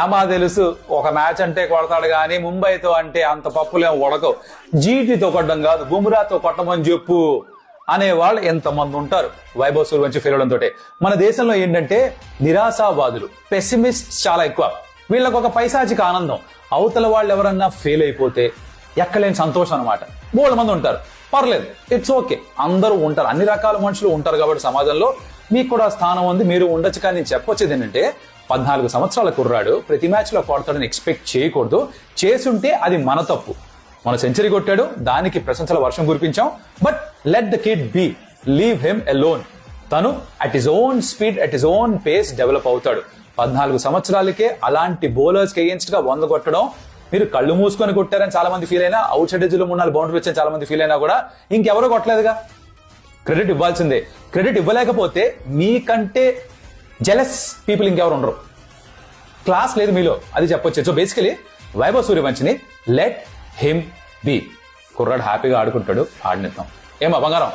ఆమా తెలుసు ఒక మ్యాచ్ అంటే కొడతాడు కానీ ముంబైతో అంటే అంత పప్పులేం ఉడకవు. జీటీతో కొట్టడం కాదు బుమ్రాతో కొట్టమని చెప్పు అనేవాళ్ళు ఎంతమంది ఉంటారు వైభవ్ సూర్యవంశి ఫెయిల్ అవడంతో. మన దేశంలో ఏంటంటే నిరాశావాదులు, పెసిమిస్ట్ చాలా ఎక్కువ. వీళ్ళకి ఒక పైశాచిక ఆనందం, అవతల వాళ్ళు ఎవరన్నా ఫెయిల్ అయిపోతే ఎక్కలేని సంతోషం అనమాట. బోళ్ళ మంది ఉంటారు, పర్లేదు, ఇట్స్ ఓకే, అందరూ ఉంటారు, అన్ని రకాల మనుషులు ఉంటారు. కాబట్టి సమాజంలో మీకు కూడా స్థానం ఉంది, మీరు ఉండొచ్చు. కానీ నేను చెప్పొచ్చేది ఏంటంటే 14 సంవత్సరాల కుర్రాడు ప్రతి మ్యాచ్ లో కొడతాడని ఎక్స్పెక్ట్ చేయకూడదు. చేసుంటే అది మన తప్పు. మన సెంచరీ కొట్టాడు, దానికి ప్రశంసల వర్షం కురిపించాం. But let the kid be, leave him alone. తను at his own speed, at his own pace develop అవుతాడు. 14 సంవత్సరాలకే అలాంటి బౌలర్స్ కి అగేన్స్ట్ గా 100 కొట్టడం, మీరు కళ్ళు మూసుకొని కొట్టారని చాలా మంది ఫీల్ అయినా, అవుట్ సైడ్ ఎడ్జ్ లో 3-4 బౌండరీ వచ్చని చాలా మంది ఫీల్ అయినా కూడా ఇంకెవరో కొట్టలేదుగా. క్రెడిట్ ఇవ్వాల్సిందే. క్రెడిట్ ఇవ్వలేకపోతే మీకంటే జెలస్ పీపుల్ ఇంకెవరు ఉండరు. క్లాస్ లేదు మీలో, అది చెప్పొచ్చు. సో బేసికలీ వైభవ్ సూర్యవంశిని లెట్ హిమ్ బీ. కుర్రాడు హ్యాపీగా ఆడుకుంటాడు, ఆడినిద్దాం. ఏమా బంగారం?